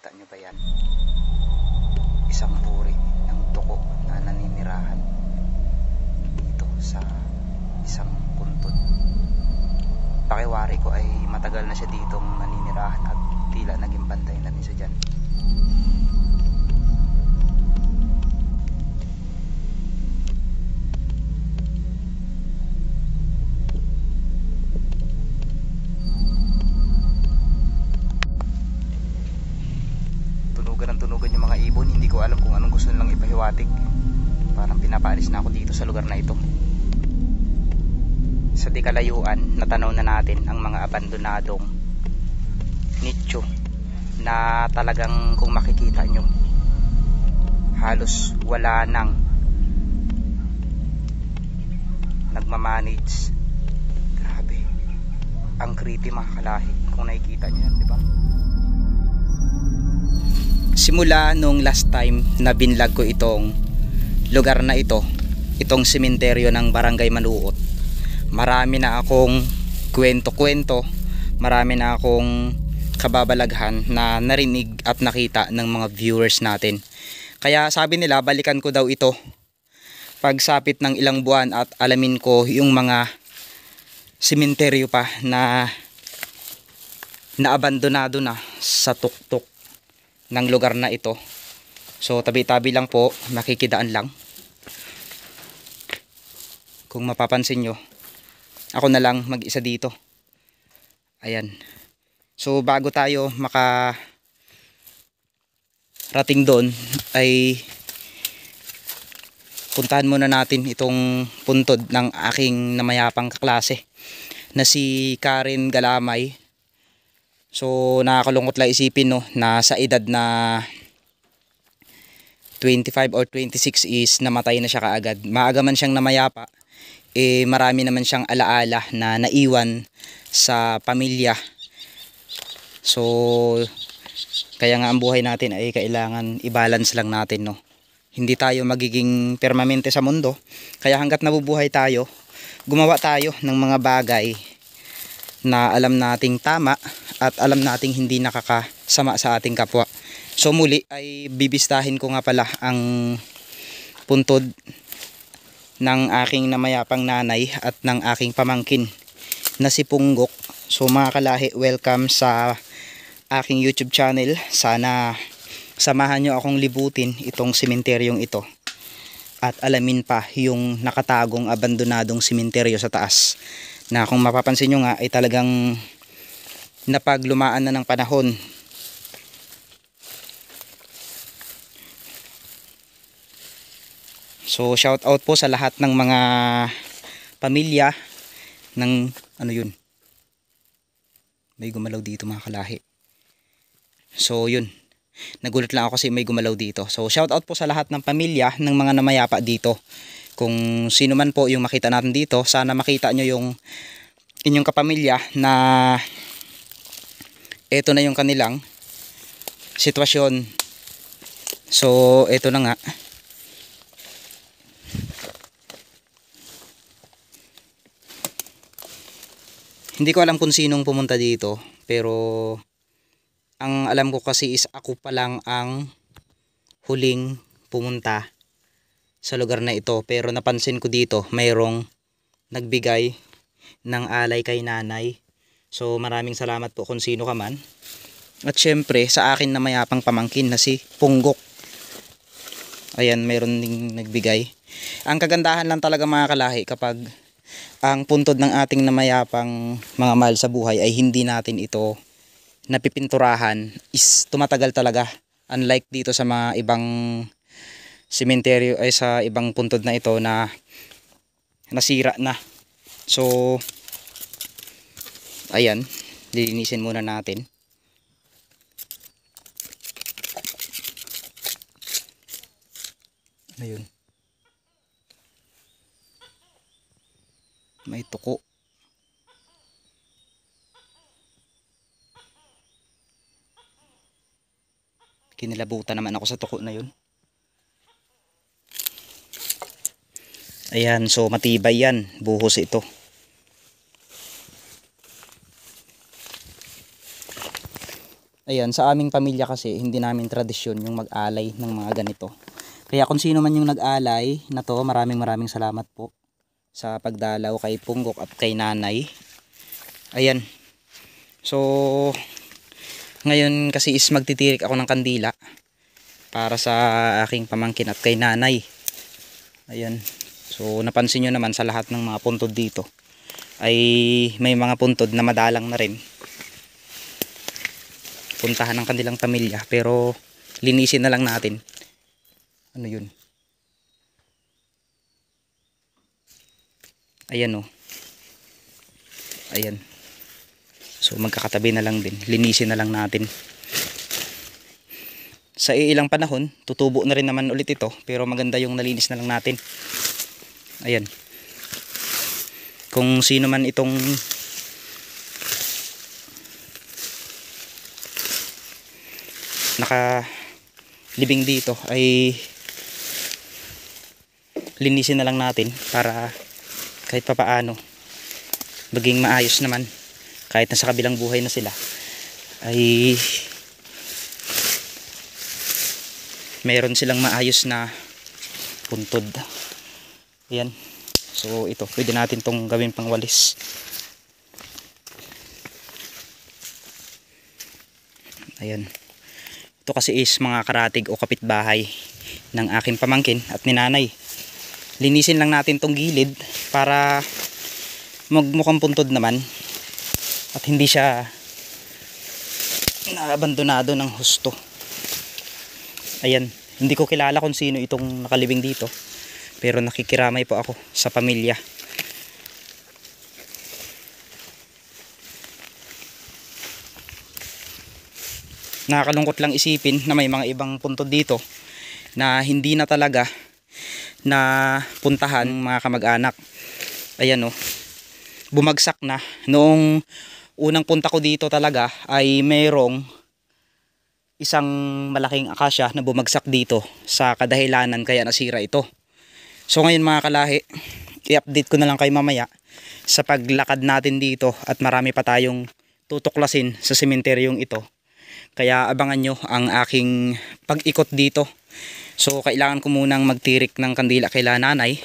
Nakikita nyo ba yan? Isang uri ng tuko na naninirahan dito sa isang puntod. Pakiwari ko ay matagal na siya ditong naninirahan at tila naging bantay na rin siya dyan. Tunugan yung mga ibon. Hindi ko alam kung anong gusto nilang ipahiwatig. Parang pinapaalis na ako dito sa lugar na ito. Sa di kalayuan, natanaw na natin ang mga abandonadong nicho na talagang kung makikita nyo, halos wala nang nagmamanage. Grabe, ang creepy mga kalahi kung nakikita nyo yan, di ba? Simula nung last time na binlog ko itong lugar na ito, itong sementeryo ng Barangay Manuot, marami na akong kwento-kwento, marami na akong kababalaghan na narinig at nakita ng mga viewers natin. Kaya sabi nila balikan ko daw ito pagsapit ng ilang buwan at alamin ko yung mga sementeryo pa na naabandonado na sa tuktok ng lugar na ito. So tabi-tabi lang po, nakikidaan lang. Kung mapapansin nyo, ako na lang mag-isa dito. Ayan. So bago tayo rating doon ay puntahan muna natin itong puntod ng aking namayapang kaklase na si Karen Galamay. So nakakalungkot lang isipin, no, na sa edad na 25 or 26 is namatay na siya kaagad. Maaga man siyang namayapa, marami naman siyang alaala na naiwan sa pamilya. So kaya nga ang buhay natin ay kailangan i-balance lang natin, no. Hindi tayo magiging permanente sa mundo. Kaya hangga't nabubuhay tayo, gumawa tayo ng mga bagay na alam nating tama at alam nating hindi nakakasama sa ating kapwa. So muli ay bibistahin ko nga pala ang puntod ng aking namayapang nanay at ng aking pamangkin na si Punggok. So mga kalahi, welcome sa aking YouTube channel. Sana samahan nyo akong libutin itong sementeryong ito at alamin pa yung nakatagong abandonadong sementeryo sa taas, na kung mapapansin nyo nga ay talagang napaglumaan na ng panahon. So shout out po sa lahat ng mga pamilya ng ano yun, may gumalaw dito mga kalahi. So yun, nagulat lang ako kasi may gumalaw dito. So shout out po sa lahat ng pamilya ng mga namayapa dito. Kung sino man po yung makita natin dito, sana makita nyo yung inyong kapamilya na eto na yung kanilang sitwasyon. So eto na nga. Hindi ko alam kung sinong pumunta dito, pero ang alam ko kasi is ako pa lang ang huling pumunta sa lugar na ito. Pero napansin ko dito mayroong nagbigay ng alay kay nanay. So maraming salamat po kung sino ka man. At syempre sa akin na mayapang pamangkin na si Punggok. Ayan, mayroon ding nagbigay. Ang kagandahan lang talaga mga kalahi kapag ang puntod ng ating namayapang mga mahal sa buhay ay hindi natin ito napipinturahan, is tumatagal talaga. Unlike dito sa mga ibang sementeryo ay sa ibang puntod na ito na nasira na. So ayan, lilinisin muna natin. Ayun, may tuko. Kinilabutan naman ako sa tuko na yun. Ayan, so matibay yan, buhos ito. Ayan, sa aming pamilya kasi hindi namin tradisyon yung mag-alay ng mga ganito. Kaya kung sino man yung nag-alay na to, maraming salamat po sa pagdalaw kay Punggok at kay Nanay. Ayan. So ngayon kasi is magtitirik ako ng kandila para sa aking pamangkin at kay Nanay. Ayan. So napansin nyo naman sa lahat ng mga puntod dito ay may mga puntod na madalang na rin puntahan ng kanilang pamilya, pero linisin na lang natin. Ano yun? Ayan o. Ayan. So magkakatabi na lang din. Linisin na lang natin. Sa ilang panahon, tutubo na rin naman ulit ito, pero maganda yung nalinis na lang natin. Ayan. Kung sino man itong nakalibing dito ay linisin na lang natin para kahit papaano maging maayos naman, kahit nasa kabilang buhay na sila ay meron silang maayos na puntod. Ayan. So ito, pwede natin tong gawin pang walis. Ayan. Ito kasi is mga karatig o kapitbahay ng aking pamangkin at ni Nanay. Linisin lang natin tong gilid para magmukhang puntod naman at hindi siya naabandonado ng husto. Ayan, hindi ko kilala kung sino itong nakalibing dito, pero nakikiramay po ako sa pamilya. Nakakalungkot lang isipin na may mga ibang puntod dito na hindi na talaga na puntahan mga kamag-anak. Ayan o, bumagsak na. Noong unang punta ko dito talaga ay mayroong isang malaking akasya na bumagsak dito sa kadahilanan kaya nasira ito. So ngayon mga kalahi, i-update ko na lang kayo mamaya sa paglakad natin dito at marami pa tayong tutuklasin sa sementeryong ito. Kaya abangan nyo ang aking pag-ikot dito. So kailangan ko munang magtirik ng kandila kay Nanay.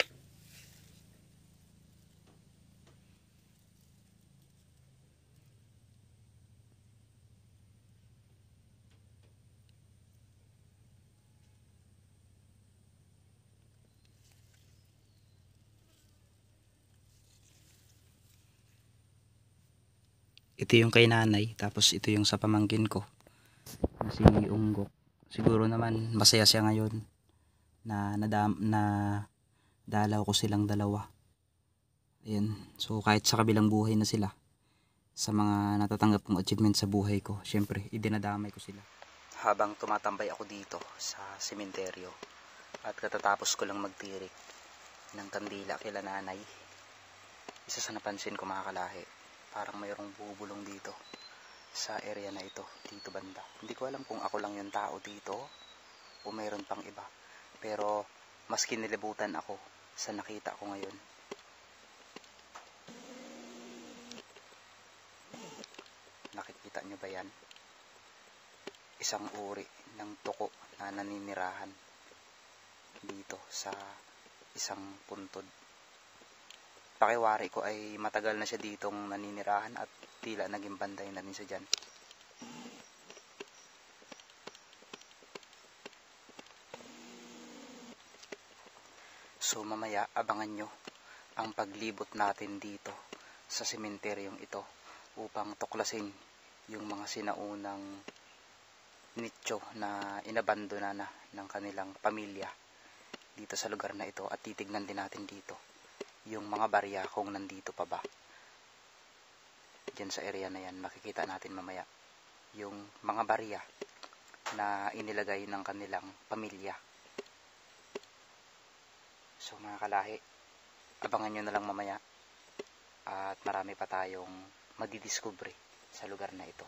Ito yung kay Nanay, tapos ito yung sa pamangkin ko na si Unggok. Siguro naman masaya siya ngayon na dalaw ko silang dalawa. Ayan. So kahit sa kabilang buhay na sila, sa mga natatanggap kong achievement sa buhay ko, syempre idinadamay ko sila. Habang tumatambay ako dito sa sementeryo at katatapos ko lang magtirik ng kandila kila Nanay, isa sa napansin ko mga kalahi, parang mayroong bubulong dito sa area na ito, dito banda. Hindi ko alam kung ako lang yung tao dito o mayroon pang iba, pero mas kinilibutan ako sa nakita ko ngayon. Nakikita nyo ba yan? Isang uri ng tuko na naninirahan dito sa isang puntod. Pakiwari ko ay matagal na siya ditong naninirahan at tila naging banday na rin siya dyan. So mamaya abangan nyo ang paglibot natin dito sa sementeryong ito upang tuklasin yung mga sinaunang nicho na inabandona na ng kanilang pamilya dito sa lugar na ito, at titignan din natin dito yung mga barya kung nandito pa ba. Diyan sa area na yan, makikita natin mamaya yung mga barya na inilagay ng kanilang pamilya. So mga kalahi, abangan nyo na lang mamaya at marami pa tayong madidiscovery sa lugar na ito.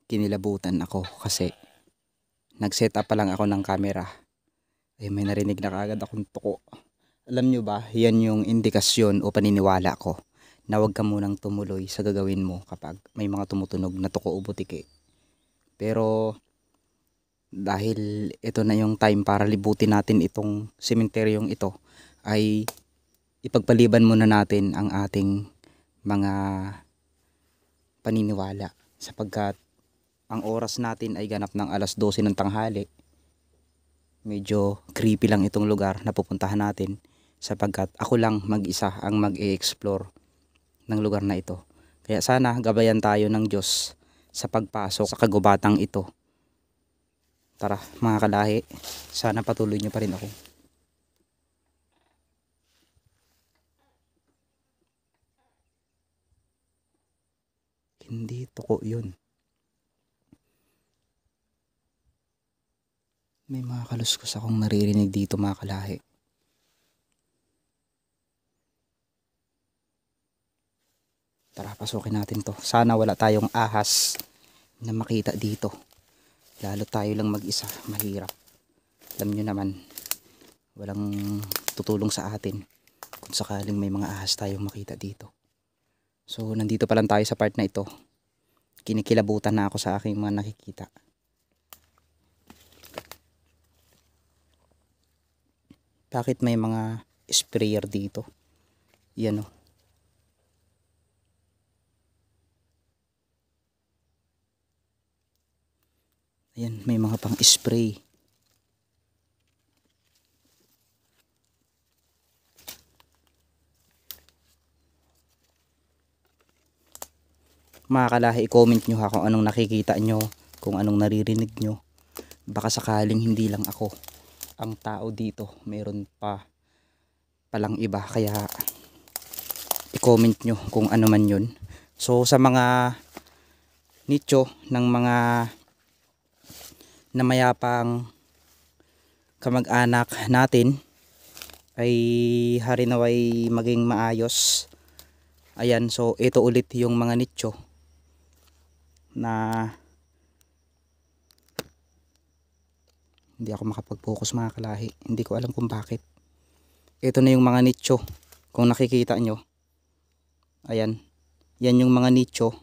Kinilabutan ako kasi nag-set up pa lang ako ng camera. Eh, may narinig na kaagad akong tuko. Alam nyo ba, yan yung indikasyon o paniniwala ko na huwag ka munang tumuloy sa gagawin mo kapag may mga tumutunog na tuko o butike. Pero dahil ito na yung time para libutin natin itong sementeryong ito, ay ipagpaliban muna natin ang ating mga paniniwala, sapagkat ang oras natin ay ganap ng alas 12 ng tanghali. Medyo creepy lang itong lugar na pupuntahan natin, sapagkat ako lang mag-isa ang mag-e-explore ng lugar na ito. Kaya sana gabayan tayo ng Diyos sa pagpasok sa kagubatang ito. Tara mga kalahi, sana patuloy nyo pa rin ako. Hindi tuko yun. May mga kaluskos akong naririnig dito mga kalahi. Tara, pasukin natin to. Sana wala tayong ahas na makita dito. Lalo tayo lang mag-isa, mahirap. Alam nyo naman, walang tutulong sa atin kung sakaling may mga ahas tayong makita dito. So nandito pa lang tayo sa part na ito. Kinikilabutan na ako sa aking mga nakikita. Bakit may mga sprayer dito? Yan o. Ayan, may mga pang spray. Mga kalahi, i-comment nyo ha kung anong nakikita nyo, kung anong naririnig nyo. Baka sakaling hindi lang ako ang tao dito, meron pa palang iba, kaya i-comment nyo kung ano man yun. So sa mga nicho ng mga namayapang kamag-anak natin, ay harinaway maging maayos. Ayan, so ito ulit yung mga nicho na hindi ako makapag-focus mga kalahi. Hindi ko alam kung bakit. Ito na yung mga nicho. Kung nakikita nyo, ayan, yan yung mga nicho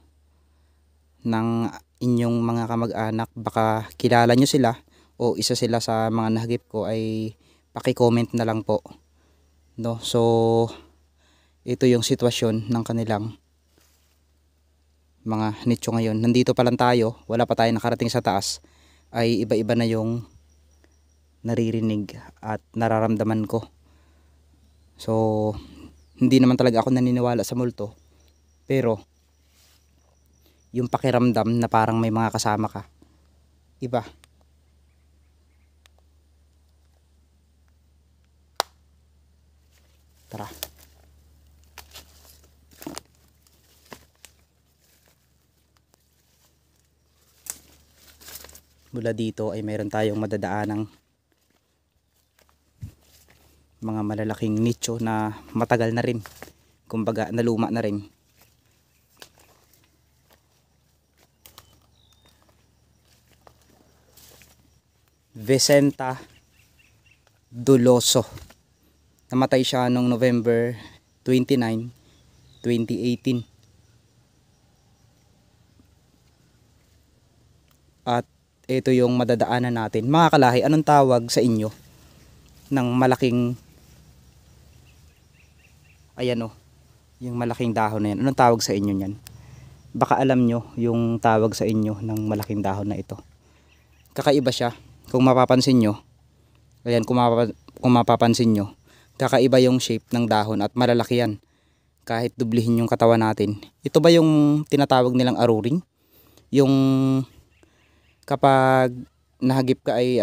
ng inyong mga kamag-anak. Baka kilala nyo sila o isa sila sa mga nahagip ko, ay paki-comment na lang po, no? So ito yung sitwasyon ng kanilang mga nicho ngayon. Nandito pa lang tayo, wala pa tayo nakarating sa taas, ay iba-iba na yung naririnig at nararamdaman ko. So hindi naman talaga ako naniniwala sa multo, pero yung pakiramdam na parang may mga kasama ka, iba. Tara. Mula dito ay mayroon tayong madadaanang mga malalaking nicho na matagal na rin, kumbaga naluma na rin. Vicenta Duloso, namatay siya noong November 29, 2018. At ito yung madadaanan natin. Mga kalahi, anong tawag sa inyo ng malaking, ayan o, yung malaking dahon na yan? Anong tawag sa inyo yan? Baka alam nyo yung tawag sa inyo ng malaking dahon na ito. Kakaiba siya. Kung mapapansin nyo, ayan, kung mapapansin nyo, kakaiba yung shape ng dahon at malalaki yan. Kahit dublihin yung katawan natin. Ito ba yung tinatawag nilang aruring? Yung kapag nahagip ka ay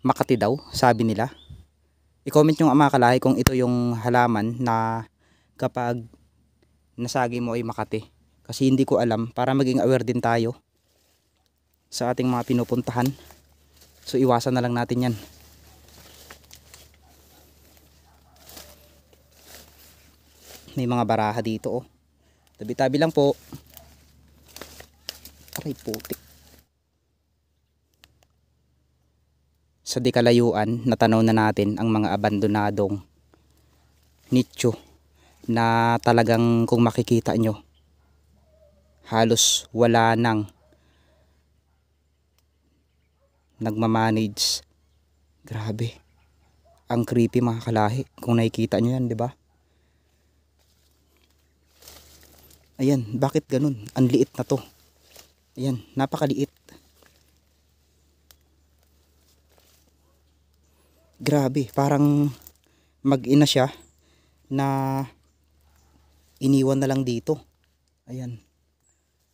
Makati daw, sabi nila. I-comment nyo mga kalahi kung ito yung halaman na kapag nasagi mo ay Makati. Kasi hindi ko alam, para maging aware din tayo sa ating mga pinupuntahan. So iwasan na lang natin yan. May mga baraha dito oh. Tabi-tabi lang po. Aray putik. Sa di kalayuan, natanaw na natin ang mga abandonadong nicho na talagang kung makikita nyo, halos wala nang nagmamanage. Grabe, ang creepy mga kalahi kung nakikita nyo yan, di ba? Ayan, bakit ganun? Ang liit na to. Ayan, napakaliit. Grabe, parang mag-ina siya na iniwan na lang dito. Ayan.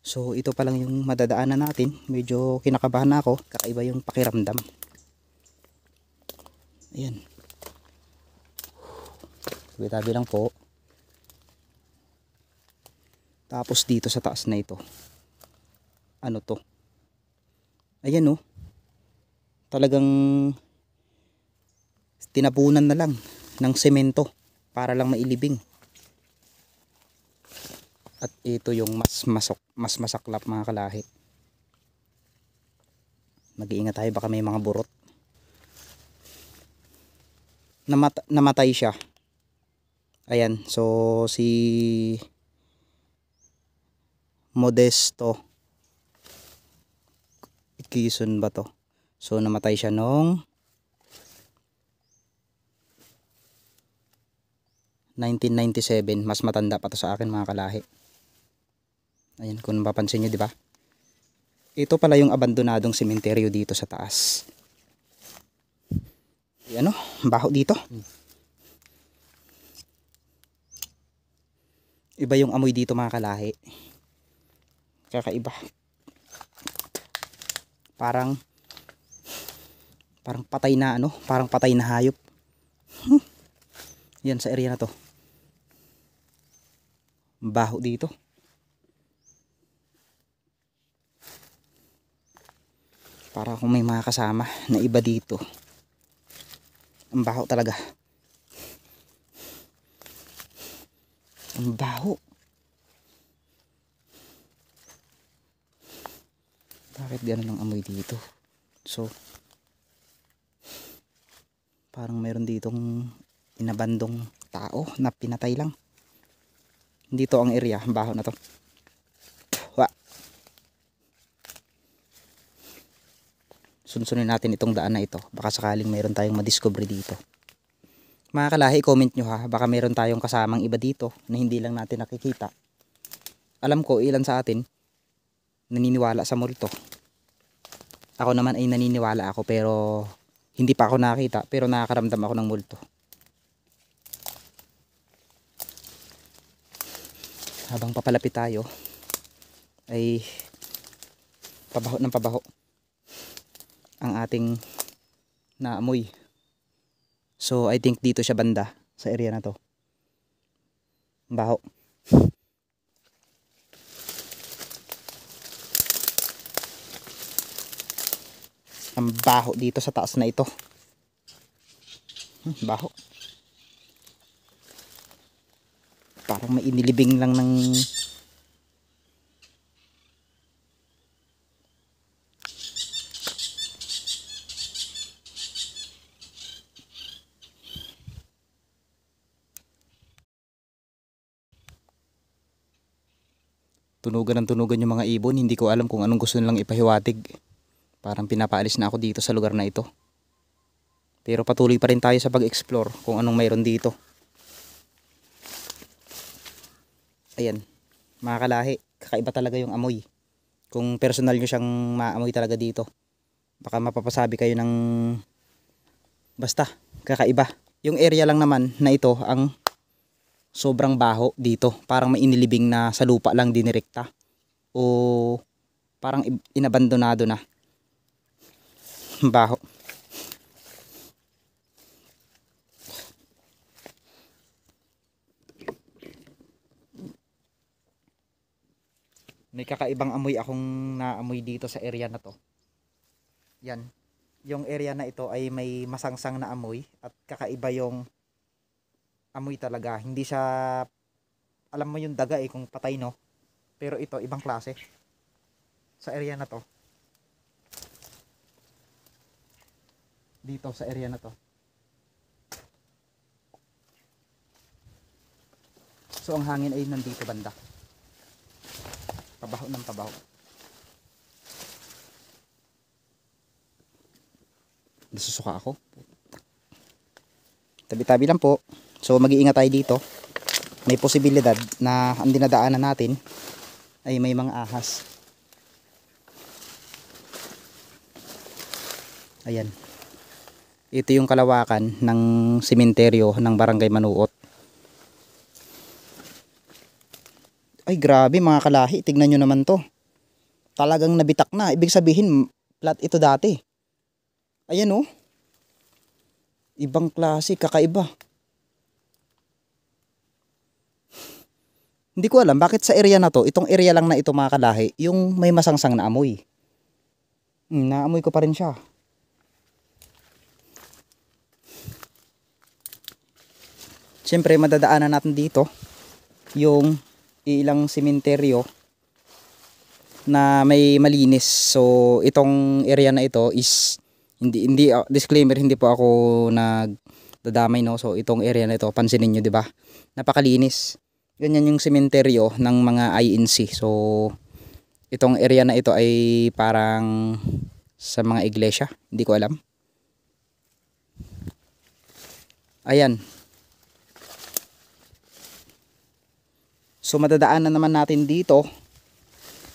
So ito pa lang yung madadaanan natin. Medyo kinakabahan na ako. Kakaiba yung pakiramdam. Ayan. Tabi-tabi lang po. Tapos dito sa taas na ito, ano to? Ayan oh. Talagang tinapunan na lang ng semento para lang mailibing. At ito yung mas masaklap mga kalahi. Mag-iingat tayo, baka may mga burot. Namatay siya. Ayan, so si Modesto Quezon ba to? So namatay siya noong 1997. Mas matanda pa to sa akin mga kalahi. Ayan, kung mapapansin nyo, di ba? Ito pala yung abandonadong sementeryo dito sa taas. Ano, baho dito. Iba yung amoy dito mga kalahi. Kakaiba. Parang patay na ano, parang patay na hayop. Yan sa area na to. Baho dito. Para kung may mga kasama na iba dito. Ang baho talaga. Ang baho. Bakit gano'n ang amoy dito? So parang mayroon ditong inabandong tao na pinatay lang. Dito ang area, baho na to. Wa. Sunsunin natin itong daan na ito. Baka sakaling mayroon tayong madiscover dito. Mga kalahi, comment nyo ha. Baka mayroon tayong kasamang iba dito na hindi lang natin nakikita. Alam ko ilan sa atin naniniwala sa multo. Ako naman ay naniniwala ako, pero hindi pa ako nakakita, pero nakakaramdam ako ng multo. Habang papalapit tayo ay pabaho ng pabaho ang ating naamoy. So I think dito siya banda sa area na to. Baho. Ang baho dito sa taas na ito. Baho. Parang may inilibing lang ng tunugan yung mga ibon. Hindi ko alam kung anong gusto nilang ipahiwatig. Parang pinapaalis na ako dito sa lugar na ito. Pero patuloy pa rin tayo sa pag-explore kung anong mayroon dito. Ayan, mga kalahi, kakaiba talaga yung amoy. Kung personal nyo siyang maamoy talaga dito, baka mapapasabi kayo ng basta, kakaiba. Yung area lang naman na ito ang sobrang baho dito. Parang may inilibing na sa lupa lang dinirekta. O parang inabandonado na. Baho. May kakaibang amoy akong naamoy dito sa area na to. Yan. Yung area na ito ay may masangsang na amoy at kakaiba yung amoy talaga. Hindi siya, alam mo yung daga kung patay no. Pero ito ibang klase. Sa area na to. Dito sa area na to. So ang hangin ay nandito banda. Pabaho ng pabaho. Nasusuka ako. Tabi-tabi lang po. So mag-iingat tayo dito. May posibilidad na ang dinadaanan natin ay may mga ahas. Ayan. Ito yung kalawakan ng sementeryo ng Barangay Manuot. Ay grabe mga kalahi, tignan nyo naman to. Talagang nabitak na. Ibig sabihin, plat ito dati. Ayan oh. Ibang klase, kakaiba. Hindi ko alam bakit sa area na to, itong area lang na ito mga kalahi, yung may masangsang na amoy. Naamoy ko pa rin siya. Siyempre madadaanan natin dito yung ilang sementeryo na may malinis. So itong area na ito is hindi disclaimer, hindi po ako nagdadamay, no. So itong area na ito, pansinin niyo, 'di ba? Napakalinis. Ganyan yung sementeryo ng mga INC. So itong area na ito ay parang sa mga iglesia, hindi ko alam. Ayan. So madadaanan naman natin dito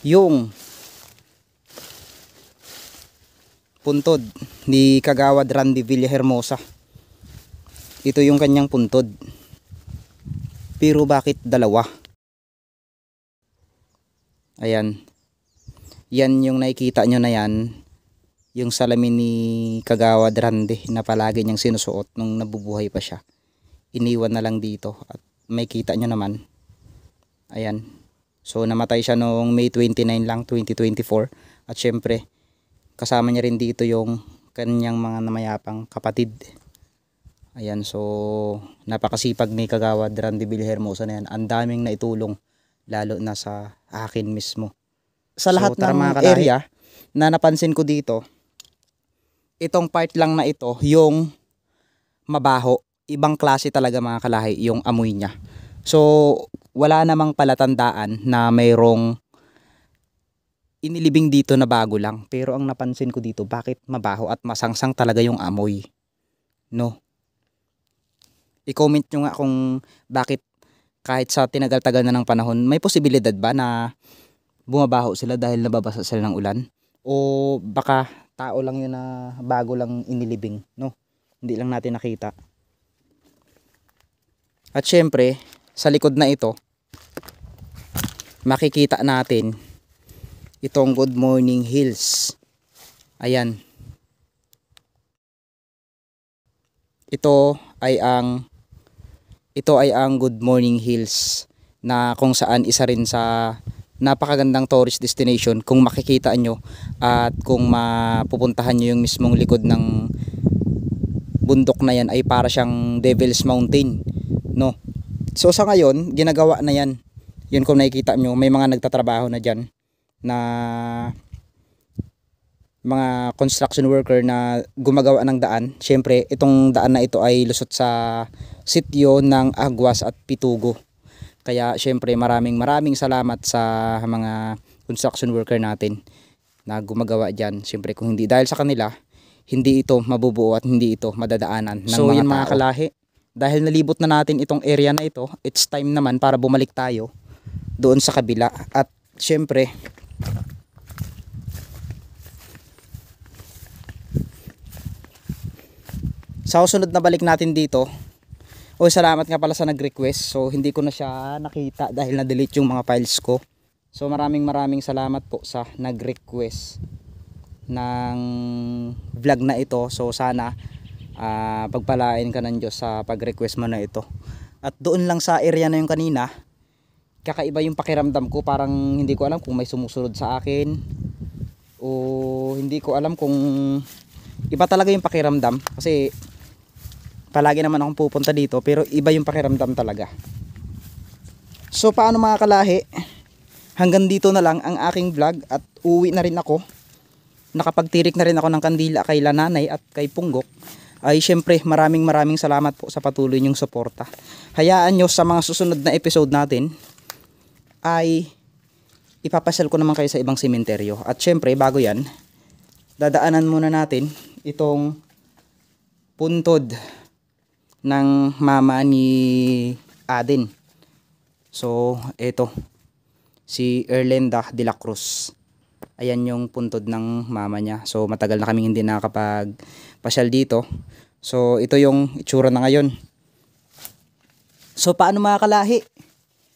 yung puntod ni Kagawad Randy Villahermosa. Ito yung kanyang puntod. Pero bakit dalawa? Ayan. Yan yung nakikita nyo na yan. Yung salamin ni Kagawad Randy na palagi niyang sinusuot nung nabubuhay pa siya. Iniwan na lang dito. At may kita nyo naman. Ayan. So namatay siya noong May 29 lang, 2024. At syempre, kasama niya rin dito yung kanyang mga namayapang kapatid. Ayan, so napakasipag ni Kagawad Randy Villahermosa na yan. Ang daming naitulong, lalo na sa akin mismo. Sa lahat ng mga area na napansin ko dito, itong part lang na ito, yung mabaho, ibang klase talaga mga kalahi, yung amoy niya. So wala namang palatandaan na mayroong inilibing dito na bago lang. Pero ang napansin ko dito, bakit mabaho at masangsang talaga yung amoy, no? I-comment nyo nga kung bakit kahit sa tinagal-tagal na ng panahon, may posibilidad ba na bumabaho sila dahil nababasa sila ng ulan? O baka tao lang yun na bago lang inilibing, no? Hindi lang natin nakita. At syempre, sa likod na ito, makikita natin itong Good Morning Hills. Ayan. Ito ay ang Good Morning Hills, na kung saan isa rin sa napakagandang tourist destination kung makikita nyo at kung mapupuntahan nyo yung mismong likod ng bundok na yan, ay para siyang Devil's Mountain, no? So sa ngayon, ginagawa na yan. Yun, kung nakikita nyo, may mga nagtatrabaho na dyan na mga construction worker na gumagawa ng daan. Syempre, itong daan na ito ay lusot sa sitio ng Agwas at Pitugo. Kaya syempre maraming salamat sa mga construction worker natin na gumagawa dyan. Syempre kung hindi dahil sa kanila, hindi ito mabubuo at hindi ito madadaanan ng mga tao. Mga kalahi, dahil nalibot na natin itong area na ito, it's time naman para bumalik tayo doon sa kabila. At syempre, sa susunod na balik natin dito, salamat nga pala sa nag-request. So hindi ko na siya nakita dahil na-delete yung mga files ko. So maraming salamat po sa nag-request ng vlog na ito. So sana pagpalain ka ng Diyos sa pag-request mo na ito. At doon lang sa area na yung kanina, kakaiba yung pakiramdam ko. Parang hindi ko alam kung may sumusunod sa akin, o hindi ko alam kung iba talaga yung pakiramdam. Kasi palagi naman akong pupunta dito, pero iba yung pakiramdam talaga. So paano mga kalahi, hanggang dito na lang ang aking vlog at uwi na rin ako. Nakapagtirik na rin ako ng kandila kay Lananay at kay Punggok. ay syempre maraming salamat po sa patuloy niyong suporta. Hayaan nyo sa mga susunod na episode natin ay ipapasyal ko naman kayo sa ibang sementeryo. At syempre bago yan, dadaanan muna natin itong puntod ng mama ni Aden. So ito, si Erlenda de la Cruz. Ayan yung puntod ng mama niya. So matagal na kaming hindi nakakapagpasyal dito. So ito yung itsura na ngayon. So paano mga kalahi?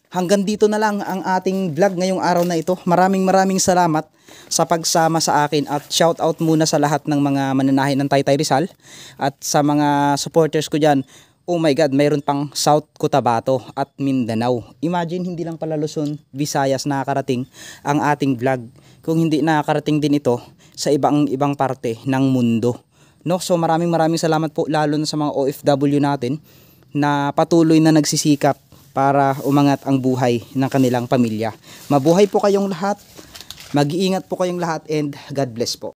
Hanggang dito na lang ang ating vlog ngayong araw na ito. Maraming salamat sa pagsama sa akin. At shout out muna sa lahat ng mga mananahin ng Taytay Rizal. At sa mga supporters ko dyan. Oh my God, mayroon pang South Cotabato at Mindanao. Imagine, hindi lang pala Luzon, Visayas nakakarating ang ating vlog. Kung hindi nakakarating din ito sa ibang parte ng mundo. No? So maraming salamat po lalo na sa mga OFW natin na patuloy na nagsisikap para umangat ang buhay ng kanilang pamilya. Mabuhay po kayong lahat, mag-iingat po kayong lahat, and God bless po.